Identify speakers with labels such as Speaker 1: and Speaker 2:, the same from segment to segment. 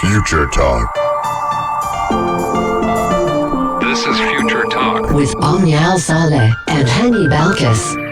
Speaker 1: Future Talk.
Speaker 2: This is Future Talk
Speaker 3: with Omnial Saleh and Hani AlQattan.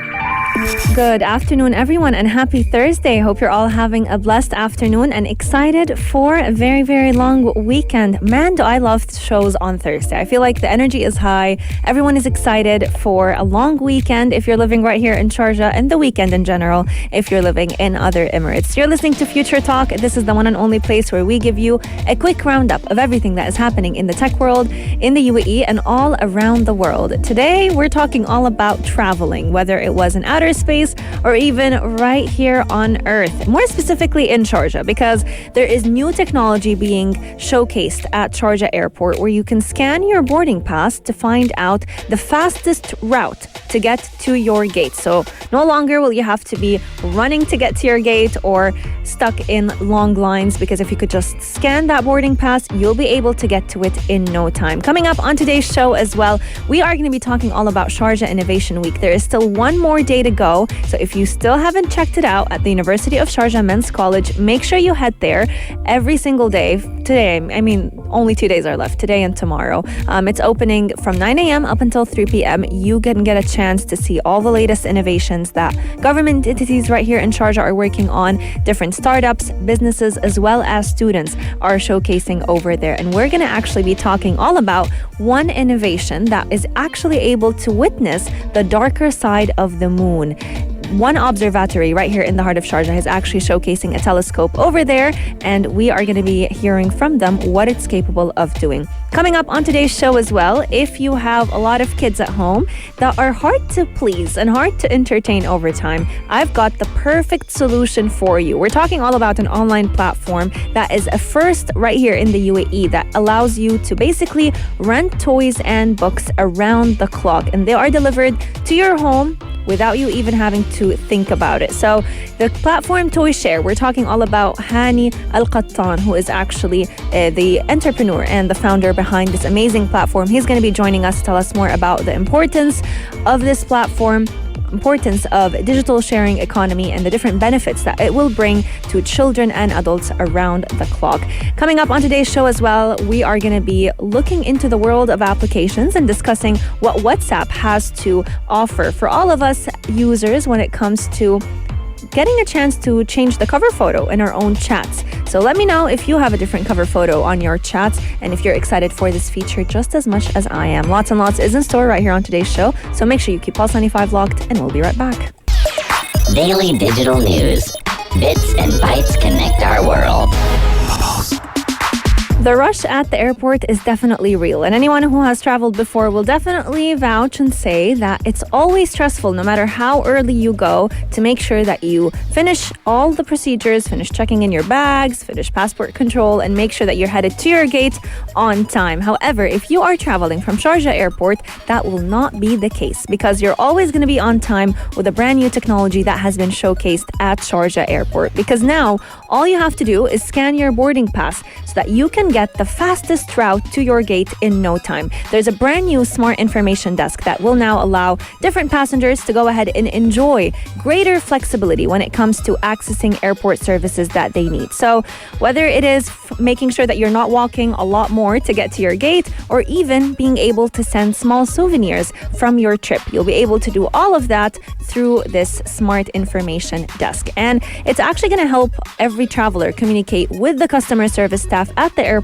Speaker 4: Good afternoon, everyone, and happy Thursday. Hope you're all having a blessed afternoon and excited for a very, very long weekend. Man, do I love shows on Thursday. I feel like the energy is high. Everyone is excited for a long weekend if you're living right here in Sharjah, and the weekend in general if you're living in other Emirates. You're listening to Future Talk. This is the one and only place where we give you a quick roundup of everything that is happening in the tech world, in the UAE, and all around the world. Today, we're talking all about traveling, whether it was in outer space or even right here on Earth, more specifically in Sharjah, because there is new technology being showcased at Sharjah Airport where you can scan your boarding pass to find out the fastest route to get to your gate. So no longer will you have to be running to get to your gate or stuck in long lines, because if you could just scan that boarding pass, you'll be able to get to it in no time. Coming up on today's show as well, we are going to be talking all about Sharjah Innovation Week. There is still one more day to go. So if you still haven't checked it out at the University of Sharjah Men's College, make sure you head there every single day. Today, only 2 days are left, today and tomorrow. It's opening from 9 a.m. up until 3 p.m. You can get a chance to see all the latest innovations that government entities right here in Sharjah are working on. Different startups, businesses, as well as students are showcasing over there. And we're going to actually be talking all about one innovation that is actually able to witness the darker side of the moon. One observatory right here in the heart of Sharjah is actually showcasing a telescope over there, and we are going to be hearing from them what it's capable of doing. Coming up on today's show as well, if you have a lot of kids at home that are hard to please and hard to entertain over time, I've got the perfect solution for you. We're talking all about an online platform that is a first right here in the UAE that allows you to basically rent toys and books around the clock, and they are delivered to your home without you even having to think about it. So the platform Toyshare, we're talking all about Hani AlQattan, who is actually the entrepreneur and the founder behind this amazing platform. He's going to be joining us to tell us more about the importance of this platform, importance of digital sharing economy, and the different benefits that it will bring to children and adults around the clock. Coming up on today's show as well, we are going to be looking into the world of applications and discussing what WhatsApp has to offer for all of us users when it comes to getting a chance to change the cover photo in our own chats. So let me know if you have a different cover photo on your chats and if you're excited for this feature just as much as I am. Lots and lots is in store right here on today's show. So make sure you keep Pulse 95 locked, and we'll be right back.
Speaker 3: Daily digital news. Bits and bytes connect our world.
Speaker 4: The rush at the airport is definitely real, and anyone who has traveled before will definitely vouch and say that it's always stressful, no matter how early you go, to make sure that you finish all the procedures, finish checking in your bags, finish passport control, and make sure that you're headed to your gate on time. However, if you are traveling from Sharjah Airport, that will not be the case, because you're always going to be on time with a brand new technology that has been showcased at Sharjah Airport. Because now, all you have to do is scan your boarding pass so that you can get the fastest route to your gate in no time. There's a brand new smart information desk that will now allow different passengers to go ahead and enjoy greater flexibility when it comes to accessing airport services that they need. So whether it is making sure that you're not walking a lot more to get to your gate, or even being able to send small souvenirs from your trip, you'll be able to do all of that through this smart information desk. And it's actually going to help every traveler communicate with the customer service staff at the airport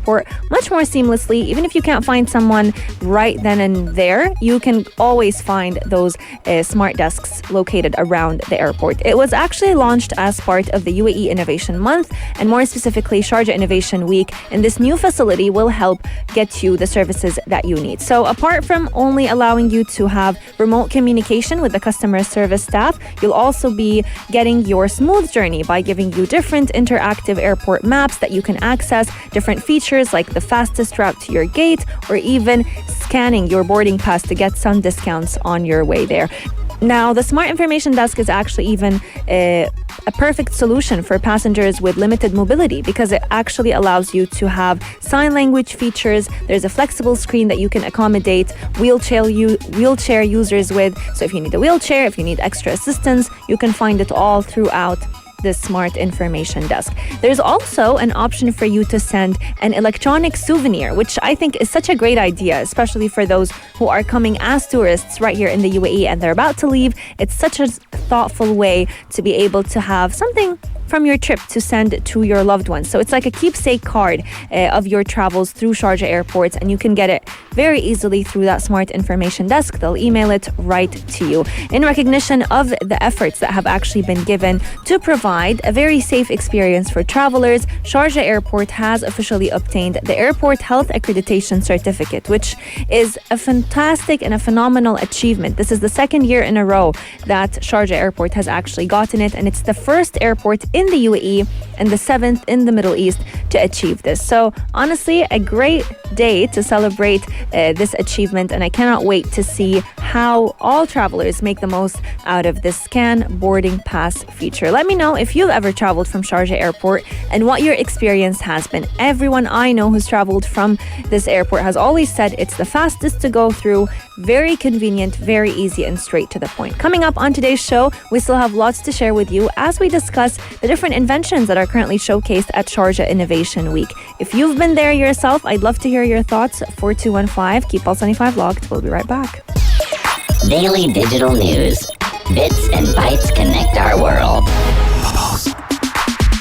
Speaker 4: much more seamlessly. Even if you can't find someone right then and there, you can always find those smart desks located around the airport. It was actually launched as part of the UAE Innovation Month, and more specifically Sharjah Innovation Week, and this new facility will help get you the services that you need. So apart from only allowing you to have remote communication with the customer service staff, you'll also be getting your smooth journey by giving you different interactive airport maps that you can access, different features like the fastest route to your gate, or even scanning your boarding pass to get some discounts on your way there. Now, the Smart Information Desk is actually even a perfect solution for passengers with limited mobility, because it actually allows you to have sign language features. There's a flexible screen that you can accommodate wheelchair users with. So if you need a wheelchair, if you need extra assistance, you can find it all throughout this smart information desk. There's also an option for you to send an electronic souvenir, which I think is such a great idea, especially for those who are coming as tourists right here in the UAE and they're about to leave. It's such a thoughtful way to be able to have something from your trip to send to your loved ones. So it's like a keepsake card of your travels through Sharjah airports, and you can get it very easily through that smart information desk. They'll email it right to you. In recognition of the efforts that have actually been given to provide a very safe experience for travelers, Sharjah Airport has officially obtained the Airport Health Accreditation Certificate, which is a fantastic and a phenomenal achievement. This is the second year in a row that Sharjah Airport has actually gotten it, and it's the first airport in the UAE and the 7th in the Middle East to achieve this. So honestly, a great day to celebrate this achievement, and I cannot wait to see how all travelers make the most out of this scan boarding pass feature. Let me know if you've ever traveled from Sharjah Airport and what your experience has been. Everyone I know who's traveled from this airport has always said it's the fastest to go through, very convenient, very easy, and straight to the point. Coming up on today's show, we still have lots to share with you as we discuss the different inventions that are currently showcased at Sharjah Innovation Week. If you've been there yourself, I'd love to hear your thoughts. 4215, keep Pulse 95 locked. We'll be right back.
Speaker 3: Daily digital news. Bits and bytes connect our world.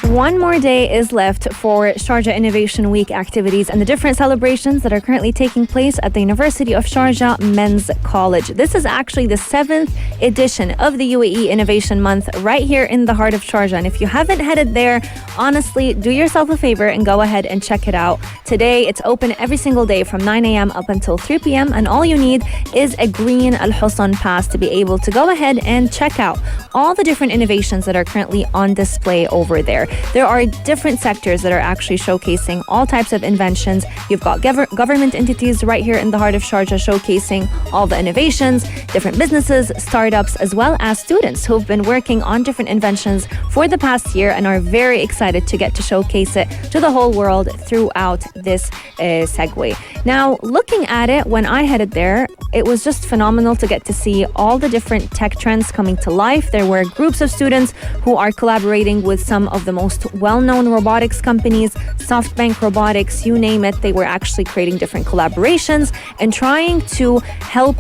Speaker 4: One more day is left for Sharjah Innovation Week activities and the different celebrations that are currently taking place at the University of Sharjah Men's College. This is actually the 7th edition of the UAE Innovation Month right here in the heart of Sharjah. And if you haven't headed there, honestly, do yourself a favor and go ahead and check it out. Today, it's open every single day from 9 a.m. up until 3 p.m. And all you need is a green Al-Husn pass to be able to go ahead and check out all the different innovations that are currently on display over there. There are different sectors that are actually showcasing all types of inventions. You've got government entities right here in the heart of Sharjah showcasing all the innovations, different businesses, startups, as well as students who've been working on different inventions for the past year and are very excited to get to showcase it to the whole world throughout this segue. Now, looking at it, when I headed there, it was just phenomenal to get to see all the different tech trends coming to life. There were groups of students who are collaborating with some of the most well-known robotics companies, SoftBank Robotics, you name it. They were actually creating different collaborations and trying to help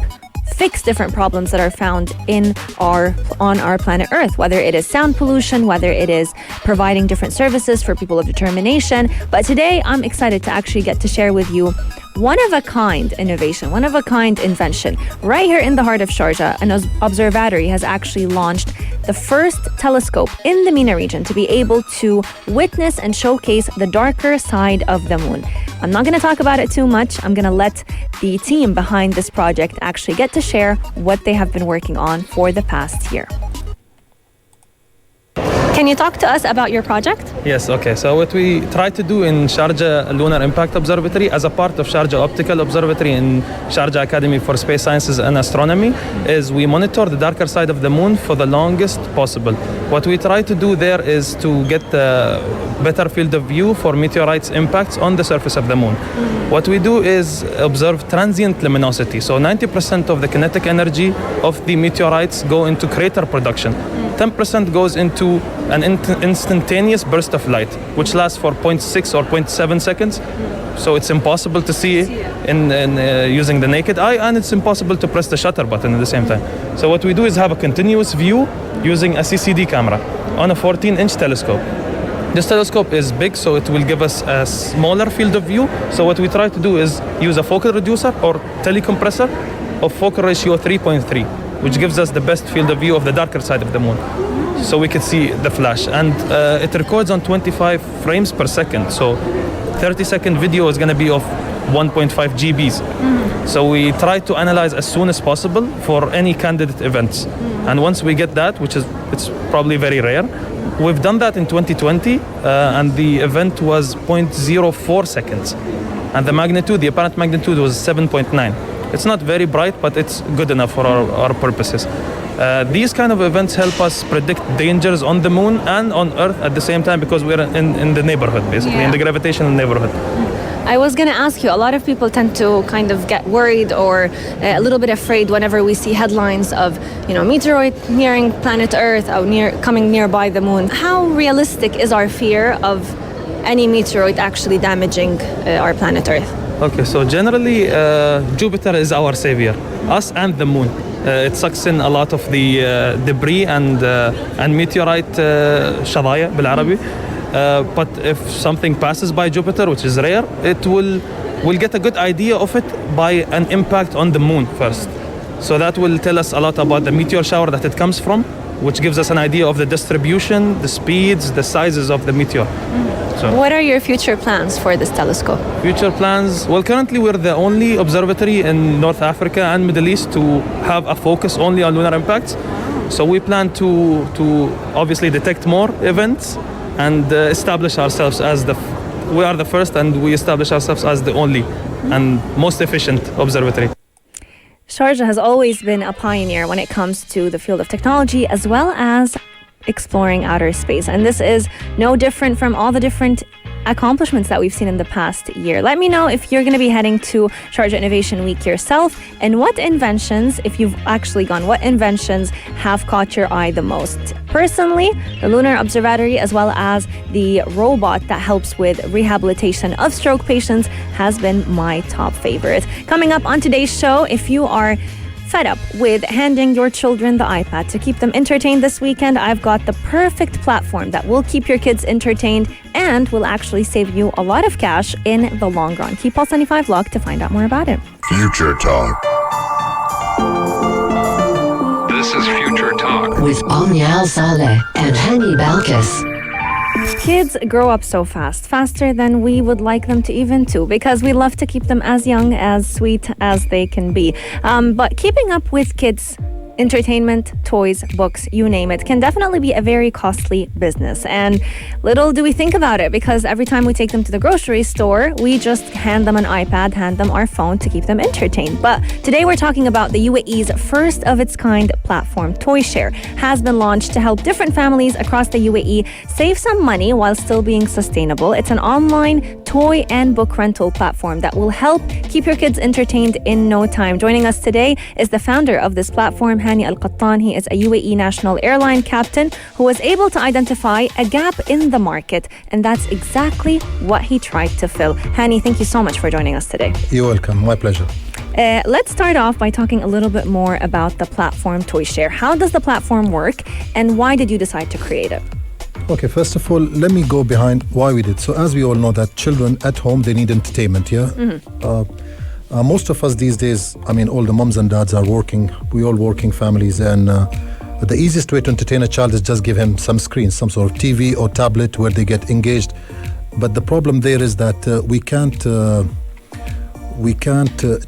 Speaker 4: fix different problems that are found on our planet Earth, whether it is sound pollution, whether it is providing different services for people of determination. But today, I'm excited to actually get to share with you one-of-a-kind innovation, one-of-a-kind invention. Right here in the heart of Sharjah, an observatory has actually launched the first telescope in the MENA region to be able to witness and showcase the darker side of the moon. I'm not going to talk about it too much. I'm going to let the team behind this project actually get to share what they have been working on for the past year. Can you talk to us about your project?
Speaker 1: Yes, okay. So what we try to do in Sharjah Lunar Impact Observatory as a part of Sharjah Optical Observatory in Sharjah Academy for Space Sciences and Astronomy is we monitor the darker side of the moon for the longest possible. What we try to do there is to get a better field of view for meteorites' impacts on the surface of the moon. What we do is observe transient luminosity. So 90% of the kinetic energy of the meteorites go into crater production. 10% goes into an instantaneous burst of light, which lasts for 0.6 or 0.7 seconds. So it's impossible to see in using the naked eye, and it's impossible to press the shutter button at the same time. So what we do is have a continuous view using a CCD camera on a 14-inch telescope. This telescope is big, so it will give us a smaller field of view. So what we try to do is use a focal reducer or telecompressor of focal ratio 3.3, which gives us the best field of view of the darker side of the moon. So we can see the flash. And it records on 25 frames per second. So 30-second video is going to be of 1.5 GBs. So we try to analyze as soon as possible for any candidate events. And once we get that, it's probably very rare, we've done that in 2020, and the event was 0.04 seconds. And the apparent magnitude was 7.9. It's not very bright, but it's good enough for our purposes. These kind of events help us predict dangers on the moon and on Earth at the same time, because we're in the neighborhood, basically, in the gravitational neighborhood.
Speaker 4: I was going to ask you, a lot of people tend to kind of get worried or a little bit afraid whenever we see headlines of, meteoroid nearing planet Earth or coming nearby the moon. How realistic is our fear of any meteoroid actually damaging our planet Earth?
Speaker 1: Okay, so generally, Jupiter is our savior, us and the moon. It sucks in a lot of the debris and meteorite شظايا بالعربي. But if something passes by Jupiter, which is rare, we'll get a good idea of it by an impact on the moon first. So that will tell us a lot about the meteor shower that it comes from, which gives us an idea of the distribution, the speeds, the sizes of the meteor. So,
Speaker 4: what are your future plans for this telescope?
Speaker 1: Future plans? Well, currently we're the only observatory in North Africa and Middle East to have a focus only on lunar impacts. So we plan to obviously detect more events and establish ourselves as we are the first, and we establish ourselves as the only and most efficient observatory.
Speaker 4: Sharjah has always been a pioneer when it comes to the field of technology as well as exploring outer space. And this is no different from all the different accomplishments that we've seen in the past year. Let me know if you're going to be heading to Sharjah Innovation Week yourself, and what inventions, if you've actually gone, what inventions have caught your eye the most. Personally, the Lunar Observatory as well as the robot that helps with rehabilitation of stroke patients has been my top favorite. Coming up on today's show, if you are fed up with handing your children the iPad to keep them entertained this weekend, I've got the perfect platform that will keep your kids entertained and will actually save you a lot of cash in the long run. Keep Pulse 95 locked to find out more about it.
Speaker 2: Future Talk. This is Future Talk
Speaker 5: with Omnial Saleh and Hani AlQattan.
Speaker 4: Kids grow up so fast, faster than we would like them to even to, because we love to keep them as young, as sweet as they can be. But keeping up with kids' entertainment, toys, books, you name it, can definitely be a very costly business. And little do we think about it, because every time we take them to the grocery store, we just hand them an iPad, hand them our phone to keep them entertained. But today we're talking about the UAE's first of its kind platform. Toyshare has been launched to help different families across the UAE save some money while still being sustainable. It's an online toy and book rental platform that will help keep your kids entertained in no time. Joining us today is the founder of this platform, Hani AlQattan. He is a UAE national airline captain who was able to identify a gap in the market, and that's exactly what he tried to fill. Hani, thank you so much for joining us today.
Speaker 6: You're welcome. My pleasure.
Speaker 4: Let's start off by talking a little bit more about the platform Toyshare. How does the platform work, and why did you decide to create it?
Speaker 6: Okay, first of all, let me go behind why we did. So as we all know that children at home, they need entertainment, yeah? Most of us these days, all the moms and dads are working. We all working families, and the easiest way to entertain a child is just give him some screen, some sort of TV or tablet where they get engaged. But the problem there is that we can't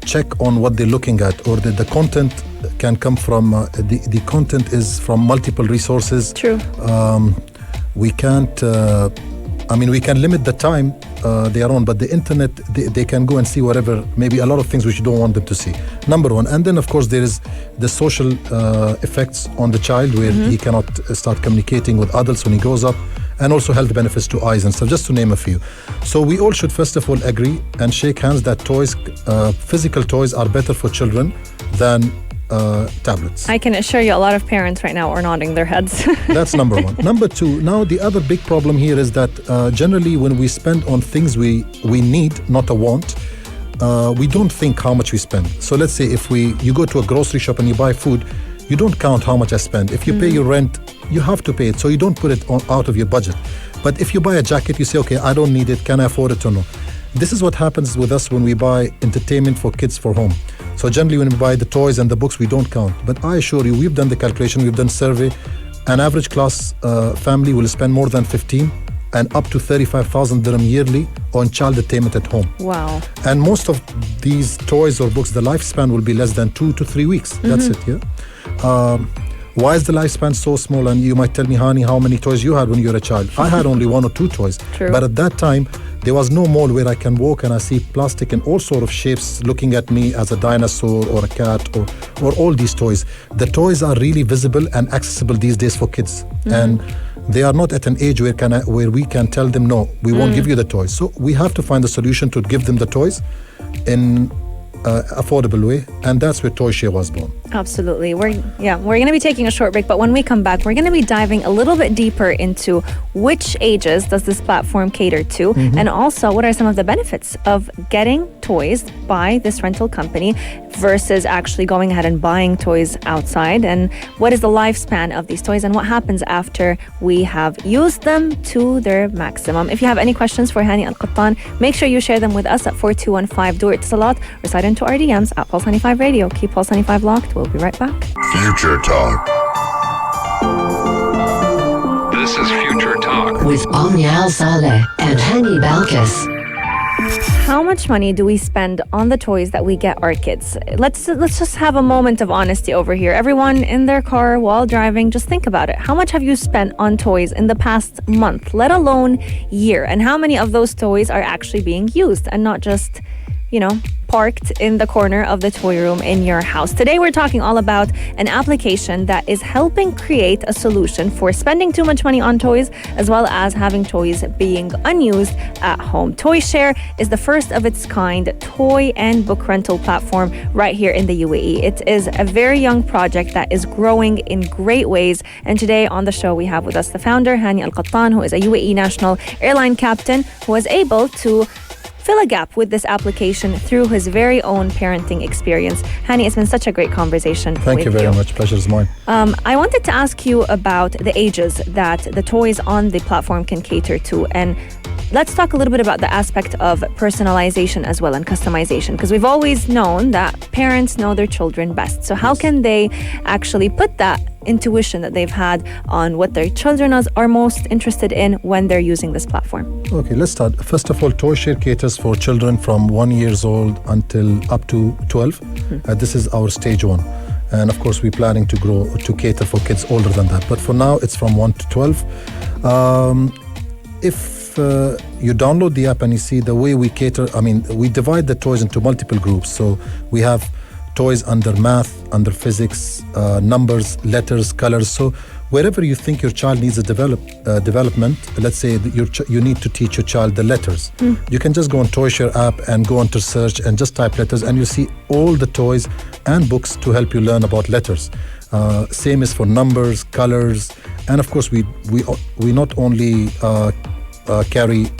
Speaker 6: check on what they're looking at, or the content can come from, the content is from multiple resources.
Speaker 4: True.
Speaker 6: We can't, we can limit the time they are on, but the internet, they can go and see whatever, maybe a lot of things which you don't want them to see. Number one. And then, of course, there is the social effects on the child, where he cannot start communicating with adults when he grows up, and also health benefits to eyes and stuff, just to name a few. So we all should, first of all, agree and shake hands that toys, physical toys, are better for children than tablets.
Speaker 4: I can assure you a lot of parents right now are nodding their heads.
Speaker 6: That's number one. Number two, now the other big problem here is that generally when we spend on things we need, not a want, we don't think how much we spend. So let's say if you go to a grocery shop and you buy food, you don't count how much I spend. If you pay your rent, you have to pay it, so you don't put it out of your budget. But if you buy a jacket, you say, okay, I don't need it, can I afford it or no? This is what happens with us when we buy entertainment for kids for home. So generally when we buy the toys and the books, we don't count. But I assure you, we've done the calculation, we've done survey. An average class family will spend more than 15 and up to 35,000 dirham yearly on child entertainment at home.
Speaker 4: Wow.
Speaker 6: And most of these toys or books, the lifespan will be less than 2 to 3 weeks. That's it, yeah? Why is the lifespan so small? And you might tell me, Hani, how many toys you had when you were a child? I had only 1 or 2 toys.
Speaker 4: True.
Speaker 6: But at that time, There was no mall where I can walk and I see plastic in all sort of shapes looking at me as a dinosaur or a cat or all these toys. The toys are really visible and accessible these days for kids. And they are not at an age where we can tell them, no, we won't give you the toys. So we have to find a solution to give them the toys in affordable way, and that's where Toyshare was born.
Speaker 4: Absolutely. We're going to be taking a short break, but when we come back, we're going to be diving a little bit deeper into which ages does this platform cater to, and also what are some of the benefits of getting toys by this rental company versus actually going ahead and buying toys outside, and what is the lifespan of these toys and what happens after we have used them to their maximum. If you have any questions for Hani AlQattan, make sure you share them with us at 4215 Do It Salat or slide into our DMs at Pulse 95 Radio. Keep Pulse 95 locked. We'll be right back.
Speaker 2: Future Talk. This is Future Talk.
Speaker 5: With Omnial Saleh and Hani Balkis.
Speaker 4: How much money do we spend on the toys that we get our kids? Let's just have a moment of honesty over here. Everyone in their car while driving, just think about it. How much have you spent on toys in the past month, let alone year? And how many of those toys are actually being used and not just, parked in the corner of the toy room in your house? Today, we're talking all about an application that is helping create a solution for spending too much money on toys, as well as having toys being unused at home. Toyshare is the first of its kind toy and book rental platform right here in the UAE. It is a very young project that is growing in great ways. And today on the show, we have with us the founder, Hani AlQattan, who is a UAE national airline captain who was able to fill a gap with this application through his very own parenting experience. Hani, it's been such a great conversation.
Speaker 6: Thank you very much. Pleasure is mine.
Speaker 4: I wanted to ask you about the ages that the toys on the platform can cater to, and let's talk a little bit about the aspect of personalization as well and customization, because we've always known that parents know their children best. So how can they actually put that intuition that they've had on what their children are most interested in when they're using this platform?
Speaker 6: Okay, let's start. First of all, Toyshare caters for children from 1 year old until up to 12. This is our stage 1. And of course, we're planning to grow to cater for kids older than that. But for now, it's from 1 to 12. If you download the app and you see the way we cater, we divide the toys into multiple groups. So we have toys under math, under physics, numbers, letters, colors. So wherever you think your child needs a development, let's say that you need to teach your child the letters. You can just go on Toyshare app and go onto search and just type letters, and you see all the toys and books to help you learn about letters. Same is for numbers, colors, and of course we not only carry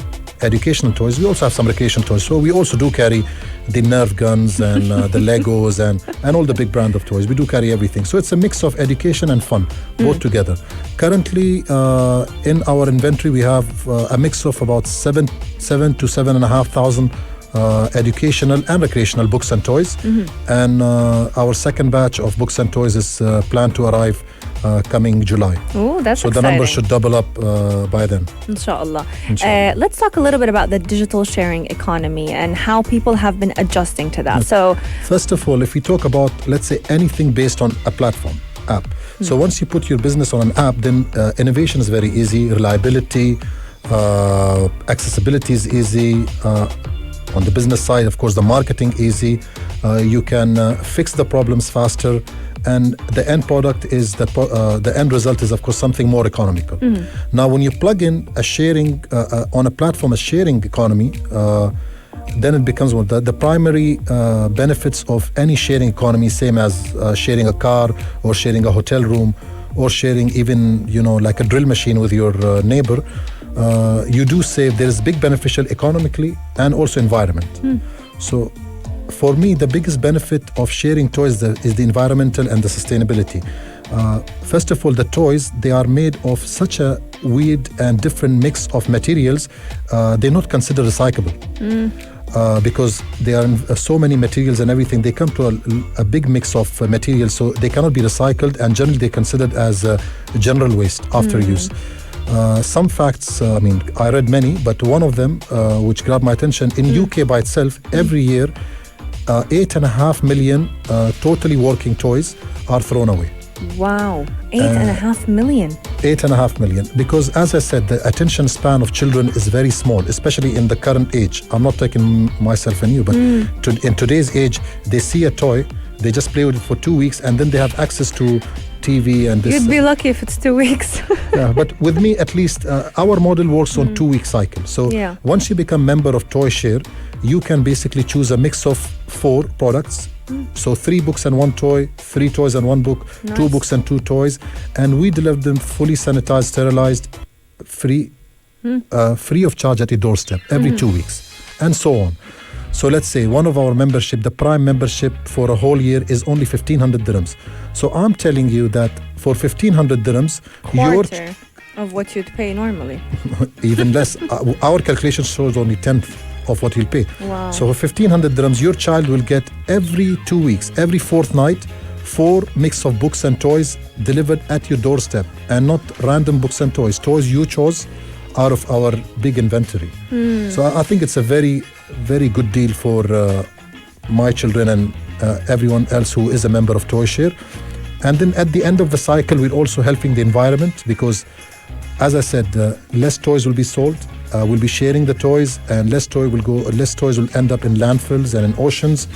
Speaker 6: educational toys, we also have some recreational toys. So we also do carry the Nerf guns and the Legos and all the big brand of toys. We do carry everything. So it's a mix of education and fun, both together. Currently, in our inventory, we have a mix of about 7 to 7,500 educational and recreational books and toys. And our second batch of books and toys is planned to arrive coming July.
Speaker 4: Oh, that's
Speaker 6: so
Speaker 4: exciting.
Speaker 6: The number should double up by then.
Speaker 4: Inshallah. Let's talk a little bit about the digital sharing economy and how people have been adjusting to that. So,
Speaker 6: first of all, if we talk about, let's say, anything based on a platform, app. So once you put your business on an app, then innovation is very easy. Reliability, accessibility is easy. On the business side, of course, the marketing easy. You can fix the problems faster. And the end product is the end result is, of course, something more economical. Now, when you plug in a sharing on a platform, a sharing economy, then it becomes one of the primary benefits of any sharing economy, same as sharing a car or sharing a hotel room or sharing even, like a drill machine with your neighbor. You do save. There is big beneficial economically and also environment. So for me, the biggest benefit of sharing toys is the environmental and the sustainability. First of all, the toys, they are made of such a weird and different mix of materials. They're not considered recyclable because they are in so many materials and everything. They come to a big mix of materials, so they cannot be recycled, and generally they're considered as general waste after use. Some facts, I read many, but one of them which grabbed my attention, in UK by itself, every year 8.5 million totally working toys are thrown away.
Speaker 4: Wow, 8.5 million.
Speaker 6: 8.5 million. Because as I said, the attention span of children is very small, especially in the current age. I'm not taking myself and you, but in today's age, they see a toy, they just play with it for 2 weeks, and then they have access to TV and this.
Speaker 4: You'd be lucky if it's 2 weeks.
Speaker 6: Yeah, but with me, at least, our model works on 2-week cycle. So once you become member of Toyshare, you can basically choose a mix of 4 products. So 3 books and 1 toy, 3 toys and 1 book, 2 books and 2 toys, and we deliver them fully sanitized, sterilized, free of charge at your doorstep every 2 weeks, and so on. So let's say one of our membership, the Prime membership for a whole year is only 1,500 dirhams. So I'm telling you that for 1,500 dirhams,
Speaker 4: Quarter of what you'd pay normally.
Speaker 6: even less. Our calculation shows only 10th of what you'll pay.
Speaker 4: Wow.
Speaker 6: So for 1,500 dirhams, your child will get every 2 weeks, every fortnight, 4 mix of books and toys delivered at your doorstep, and not random books and toys. Toys you chose out of our big inventory. So I think it's a very, very good deal for my children and everyone else who is a member of Toyshare. And then at the end of the cycle, we're also helping the environment because, as I said, less toys will be sold. We'll be sharing the toys, and less toys will end up in landfills and in oceans,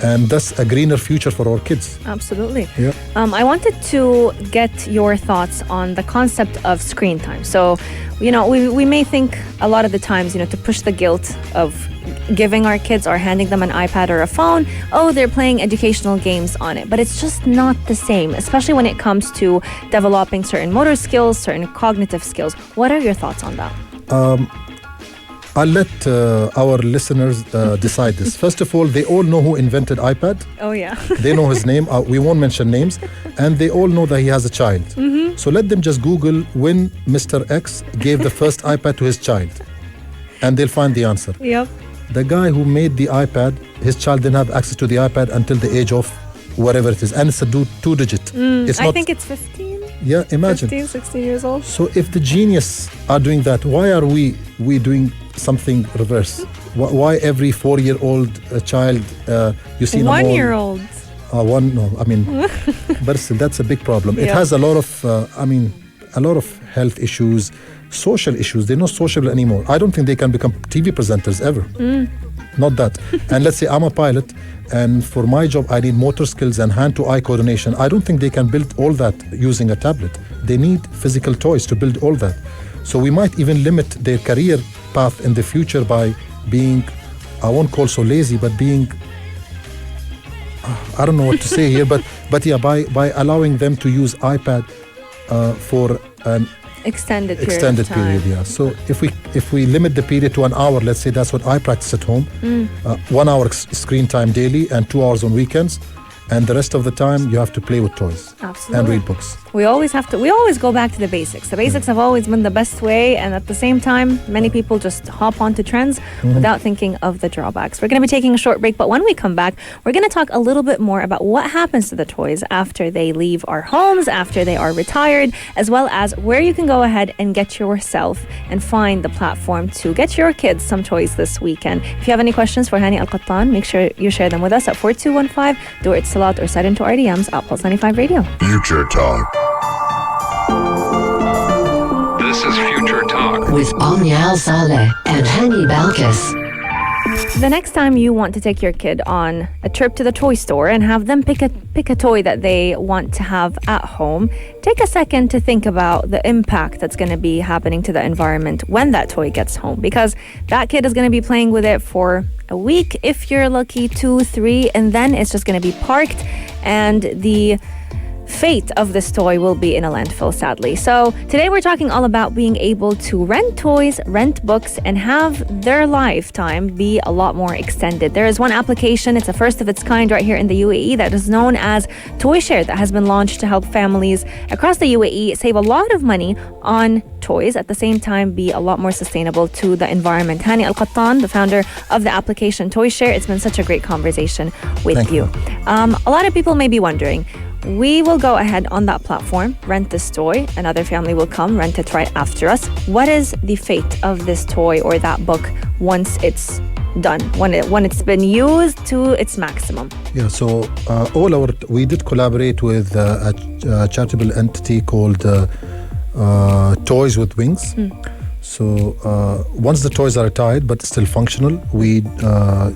Speaker 6: and thus a greener future for our kids.
Speaker 4: Absolutely.
Speaker 6: Yeah.
Speaker 4: I wanted to get your thoughts on the concept of screen time. So, we may think a lot of the times, to push the guilt of giving our kids or handing them an iPad or a phone, they're playing educational games on it. But it's just not the same, especially when it comes to developing certain motor skills, certain cognitive skills. What are your thoughts on that?
Speaker 6: I'll let our listeners decide this. First of all, they all know who invented iPad.
Speaker 4: Oh, yeah.
Speaker 6: They know his name. We won't mention names. And they all know that he has a child. So let them just Google when Mr. X gave the first iPad to his child. And they'll find the answer.
Speaker 4: Yep.
Speaker 6: The guy who made the iPad, his child didn't have access to the iPad until the age of whatever it is. And it's a 2-digit.
Speaker 4: I think it's 15.
Speaker 6: Yeah, imagine.
Speaker 4: 15, 16 years old.
Speaker 6: So if the genius are doing that, why are we doing something reverse? Why every 4-year-old child you see in a mall?
Speaker 4: 1-year-old.
Speaker 6: But still, that's a big problem. It
Speaker 4: Yeah.
Speaker 6: has a lot of health issues, social issues. They're not social anymore. I don't think they can become TV presenters ever. Not that. And let's say I'm a pilot, and for my job I need motor skills and hand-to-eye coordination. I don't think they can build all that using a tablet. They need physical toys to build all that. So we might even limit their career path in the future by being, I won't call so lazy, but being, I don't know what to say here, but yeah, by allowing them to use iPad for an
Speaker 4: Extended
Speaker 6: period, yeah. So if we limit the period to an hour, let's say that's what I practice at home, 1 hour screen time daily and 2 hours on weekends, and the rest of the time you have to play with toys.
Speaker 4: Absolutely.
Speaker 6: And read books.
Speaker 4: We always go back to the basics. The basics have always been the best way, and at the same time, many people just hop onto trends without thinking of the drawbacks. We're going to be taking a short break, but when we come back, we're going to talk a little bit more about what happens to the toys after they leave our homes, after they are retired, as well as where you can go ahead and get yourself and find the platform to get your kids some toys this weekend. If you have any questions for Hani AlQattan, make sure you share them with us at 4215, do it Salat, or send into our DMs at Pulse 95 Radio.
Speaker 2: Future Talk. This is Future Talk.
Speaker 5: With Omnial Saleh and Hani Balkis.
Speaker 4: The next time you want to take your kid on a trip to the toy store and have them pick a toy that they want to have at home, take a second to think about the impact that's going to be happening to the environment when that toy gets home, because that kid is going to be playing with it for a week, if you're lucky, 2, 3, and then it's just going to be parked, and the fate of this toy will be in a landfill, sadly. So today we're talking all about being able to rent toys, rent books, and have their lifetime be a lot more extended. There is one application, it's a first of its kind right here in the UAE, that is known as Toyshare, that has been launched to help families across the UAE save a lot of money on toys, at the same time be a lot more sustainable to the environment. Hani AlQattan, the founder of the application Toyshare, it's been such a great conversation with
Speaker 6: Thank you.
Speaker 4: A lot of people may be wondering, we will go ahead on that platform, rent this toy, another family will come, rent it right after us. What is the fate of this toy or that book once it's done when it's been used to its maximum?
Speaker 6: Yeah, so we did collaborate with a charitable entity called Toys with Wings. So once the toys are retired but still functional, we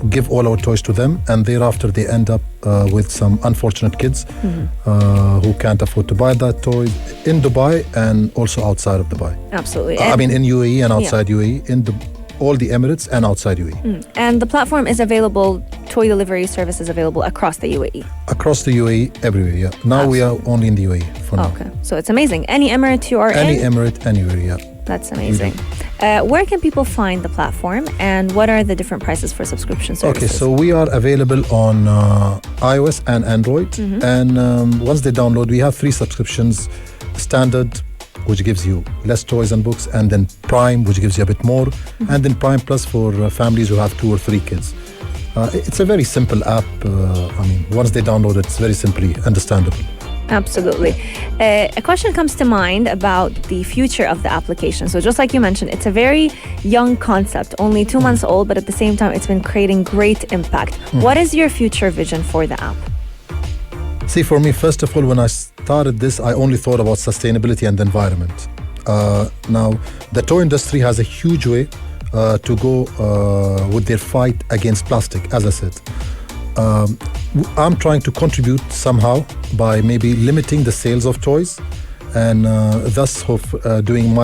Speaker 6: give all our toys to them, and thereafter they end up with some unfortunate kids who can't afford to buy that toy in Dubai and also outside of Dubai.
Speaker 4: Absolutely.
Speaker 6: I mean in UAE and outside UAE, in all the Emirates and outside UAE.
Speaker 4: And the platform is available, toy delivery service is available across the UAE.
Speaker 6: Across the UAE, everywhere, yeah. Now we are only in the UAE for now.
Speaker 4: Okay, so it's amazing. Any Emirate you are
Speaker 6: Any
Speaker 4: in?
Speaker 6: Emirate, anywhere, yeah.
Speaker 4: That's amazing. Where can people find the platform, and what are the different prices for subscription services?
Speaker 6: Okay, so we are available on iOS and Android. And once they download, we have 3 subscriptions. Standard, which gives you less toys and books, and then Prime, which gives you a bit more, and then Prime Plus for families who have 2 or 3 kids. It's a very simple app. Once they download it, it's very simply understandable.
Speaker 4: Absolutely. A question comes to mind about the future of the application. So just like you mentioned, it's a very young concept, only 2 months old, but at the same time, it's been creating great impact. What is your future vision for the app?
Speaker 6: See, for me, first of all, when I started this, I only thought about sustainability and the environment. Now, the toy industry has a huge way to go with their fight against plastic, as I said. I'm trying to contribute somehow by maybe limiting the sales of toys, and thus doing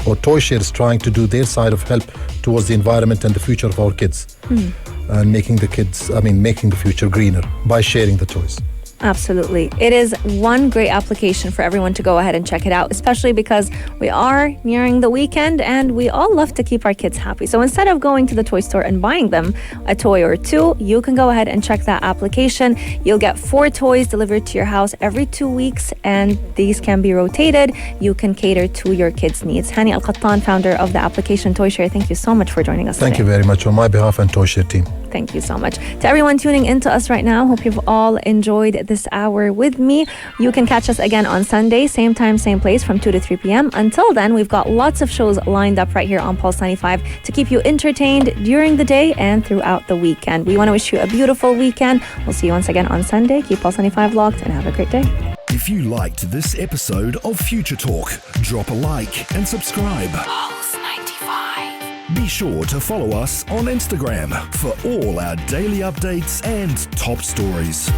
Speaker 6: or Toyshare is trying to do their side of help towards the environment and the future of our kids, and making the future greener by sharing the toys.
Speaker 4: Absolutely. It is one great application for everyone to go ahead and check it out, especially because we are nearing the weekend and we all love to keep our kids happy. So instead of going to the toy store and buying them a toy or 2, you can go ahead and check that application. You'll get 4 toys delivered to your house every 2 weeks, and these can be rotated. You can cater to your kids' needs. Hani AlQattan, founder of the application Toyshare, thank you so much for joining us
Speaker 6: Thank
Speaker 4: today.
Speaker 6: you very much on my behalf and Toyshare team.
Speaker 4: Thank you so much. To everyone tuning into us right now, hope you've all enjoyed this hour with me. You can catch us again on Sunday, same time, same place, from 2 to 3 p.m. Until then, we've got lots of shows lined up right here on Pulse 95 to keep you entertained during the day and throughout the weekend. We want to wish you a beautiful weekend. We'll see you once again on Sunday. Keep Pulse 95 locked and have a great day.
Speaker 7: If you liked this episode of Future Talk, drop a like and subscribe.
Speaker 5: Pulse 95.
Speaker 7: Be sure to follow us on Instagram for all our daily updates and top stories.